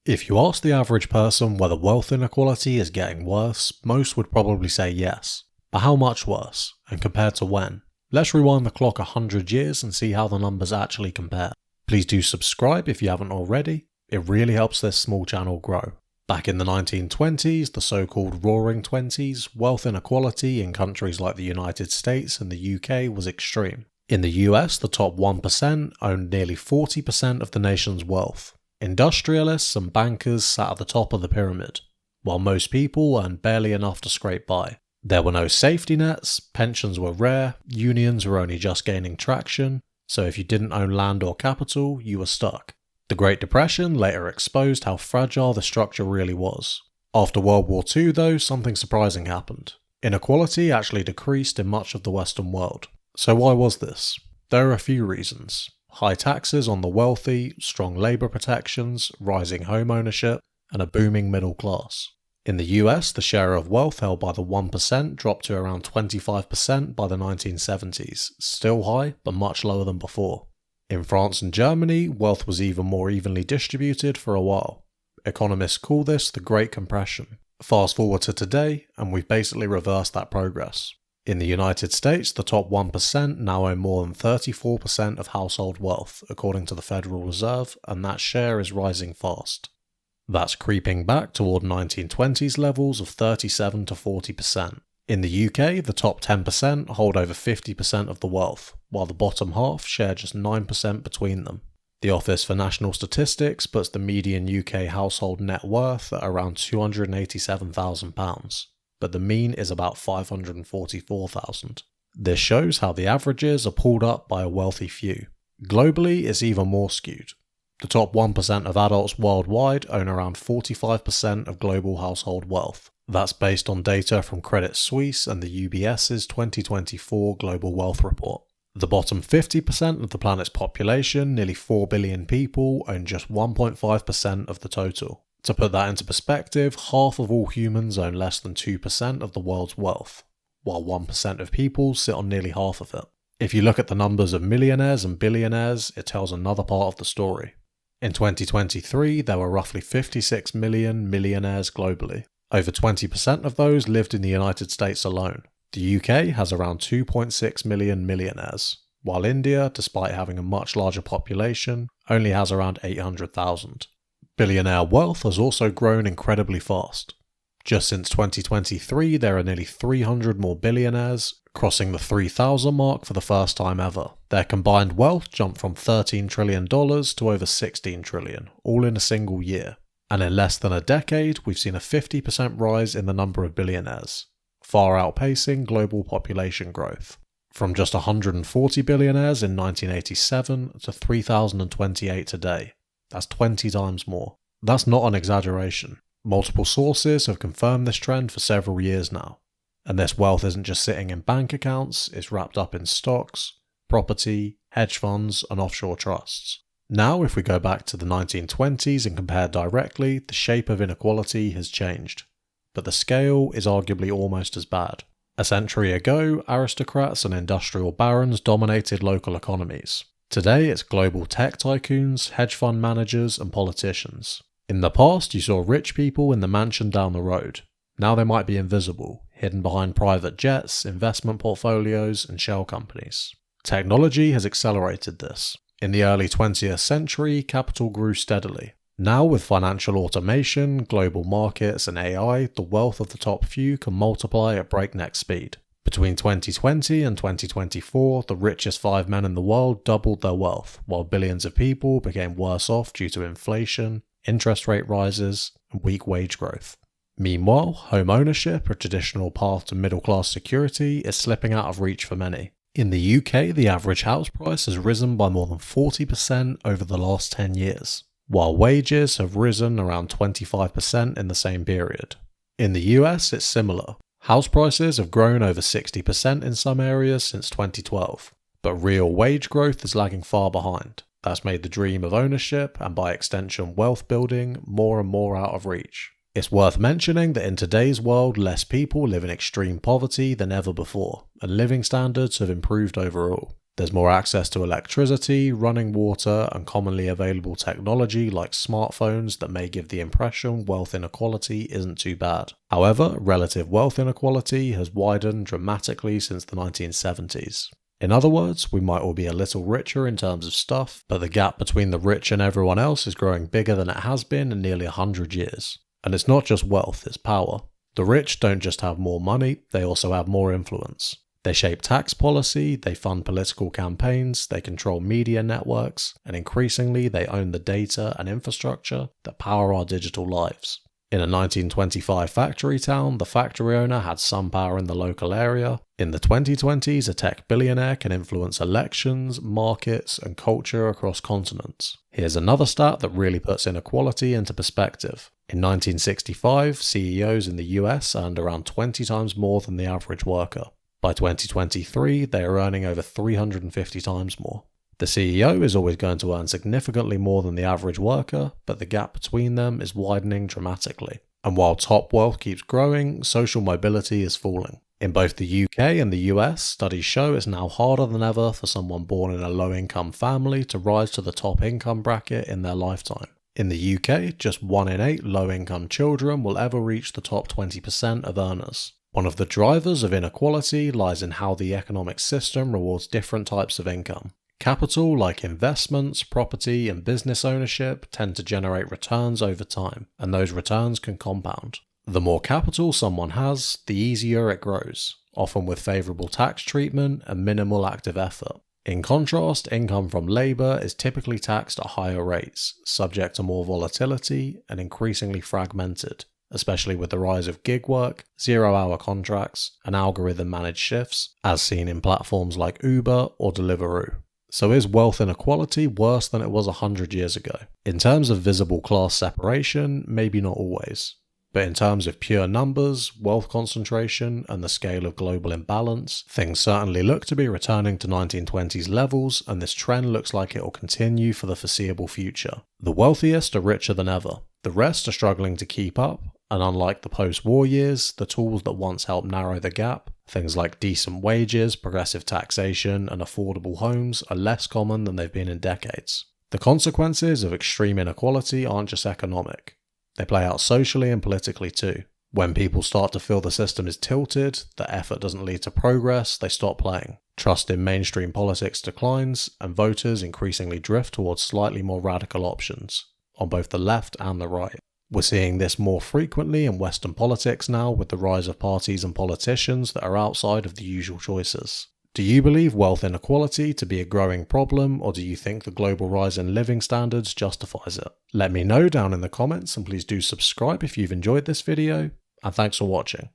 If you ask the average person whether wealth inequality is getting worse, most would probably say yes. But how much worse, and compared to when? Let's rewind the clock 100 years and see how the numbers actually compare. Please do subscribe if you haven't already, it really helps this small channel grow. Back in the 1920s, the so-called Roaring Twenties, wealth inequality in countries like the United States and the UK was extreme. In the US, the top 1% owned nearly 40% of the nation's wealth. Industrialists and bankers sat at the top of the pyramid, while most people earned barely enough to scrape by. There were no safety nets, pensions were rare, unions were only just gaining traction, so if you didn't own land or capital, you were stuck. The Great Depression later exposed how fragile the structure really was. After World War II though, something surprising happened. Inequality actually decreased in much of the Western world. So why was this? There are a few reasons. High taxes on the wealthy, strong labour protections, rising home ownership, and a booming middle class. In the US, the share of wealth held by the 1% dropped to around 25% by the 1970s, still high but much lower than before. In France and Germany, wealth was even more evenly distributed for a while. Economists call this the Great Compression. Fast forward to today, and we've basically reversed that progress. In the United States, the top 1% now own more than 34% of household wealth, according to the Federal Reserve, and that share is rising fast. That's creeping back toward 1920s levels of 37 to 40%. In the UK, the top 10% hold over 50% of the wealth, while the bottom half share just 9% between them. The Office for National Statistics puts the median UK household net worth at around £287,000. But the mean is about $544,000. This shows how the averages are pulled up by a wealthy few. Globally, it's even more skewed. The top 1% of adults worldwide own around 45% of global household wealth. That's based on data from Credit Suisse and the UBS's 2024 Global Wealth Report. The bottom 50% of the planet's population, nearly 4 billion people, own just 1.5% of the total. To put that into perspective, half of all humans own less than 2% of the world's wealth, while 1% of people sit on nearly half of it. If you look at the numbers of millionaires and billionaires, it tells another part of the story. In 2023, there were roughly 56 million millionaires globally. Over 20% of those lived in the United States alone. The UK has around 2.6 million millionaires, while India, despite having a much larger population, only has around 800,000. Billionaire wealth has also grown incredibly fast. Just since 2023, there are nearly 300 more billionaires, crossing the 3,000 mark for the first time ever. Their combined wealth jumped from $13 trillion to over $16 trillion, all in a single year. And in less than a decade, we've seen a 50% rise in the number of billionaires, far outpacing global population growth. From just 140 billionaires in 1987 to 3,028 today. That's 20 times more. That's not an exaggeration. Multiple sources have confirmed this trend for several years now. And this wealth isn't just sitting in bank accounts, it's wrapped up in stocks, property, hedge funds, and offshore trusts. Now, if we go back to the 1920s and compare directly, the shape of inequality has changed. But the scale is arguably almost as bad. A century ago, aristocrats and industrial barons dominated local economies. Today, it's global tech tycoons, hedge fund managers, and politicians. In the past, you saw rich people in the mansion down the road. Now they might be invisible, hidden behind private jets, investment portfolios, and shell companies. Technology has accelerated this. In the early 20th century, capital grew steadily. Now, with financial automation, global markets, and AI, the wealth of the top few can multiply at breakneck speed. Between 2020 and 2024, the richest 5 men in the world doubled their wealth, while billions of people became worse off due to inflation, interest rate rises, and weak wage growth. Meanwhile, home ownership, a traditional path to middle-class security, is slipping out of reach for many. In the UK, the average house price has risen by more than 40% over the last 10 years, while wages have risen around 25% in the same period. In the US, it's similar. House prices have grown over 60% in some areas since 2012, but real wage growth is lagging far behind. That's made the dream of ownership, and by extension wealth building, more and more out of reach. It's worth mentioning that in today's world, less people live in extreme poverty than ever before, and living standards have improved overall. There's more access to electricity, running water, and commonly available technology like smartphones that may give the impression wealth inequality isn't too bad. However, relative wealth inequality has widened dramatically since the 1970s. In other words, we might all be a little richer in terms of stuff, but the gap between the rich and everyone else is growing bigger than it has been in nearly 100 years. And it's not just wealth, it's power. The rich don't just have more money, they also have more influence. They shape tax policy, they fund political campaigns, they control media networks, and increasingly they own the data and infrastructure that power our digital lives. In a 1925 factory town, the factory owner had some power in the local area. In the 2020s, a tech billionaire can influence elections, markets, and culture across continents. Here's another stat that really puts inequality into perspective. In 1965, CEOs in the US earned around 20 times more than the average worker. By 2023, they are earning over 350 times more. The CEO is always going to earn significantly more than the average worker, but the gap between them is widening dramatically. And while top wealth keeps growing, social mobility is falling. In both the UK and the US, studies show it's now harder than ever for someone born in a low-income family to rise to the top income bracket in their lifetime. In the UK, just 1 in 8 low-income children will ever reach the top 20% of earners. One of the drivers of inequality lies in how the economic system rewards different types of income. Capital like investments, property, and business ownership tend to generate returns over time, and those returns can compound. The more capital someone has, the easier it grows, often with favourable tax treatment and minimal active effort. In contrast, income from labour is typically taxed at higher rates, subject to more volatility and increasingly fragmented, especially with the rise of gig work, zero-hour contracts, and algorithm-managed shifts, as seen in platforms like Uber or Deliveroo. So is wealth inequality worse than it was 100 years ago? In terms of visible class separation, maybe not always. But in terms of pure numbers, wealth concentration, and the scale of global imbalance, things certainly look to be returning to 1920s levels, and this trend looks like it will continue for the foreseeable future. The wealthiest are richer than ever. The rest are struggling to keep up, and unlike the post-war years, the tools that once helped narrow the gap, things like decent wages, progressive taxation, and affordable homes, are less common than they've been in decades. The consequences of extreme inequality aren't just economic. They play out socially and politically too. When people start to feel the system is tilted, the effort doesn't lead to progress, they stop playing. Trust in mainstream politics declines, and voters increasingly drift towards slightly more radical options, on both the left and the right. We're seeing this more frequently in Western politics now with the rise of parties and politicians that are outside of the usual choices. Do you believe wealth inequality to be a growing problem, or do you think the global rise in living standards justifies it? Let me know down in the comments, and please do subscribe if you've enjoyed this video, and thanks for watching.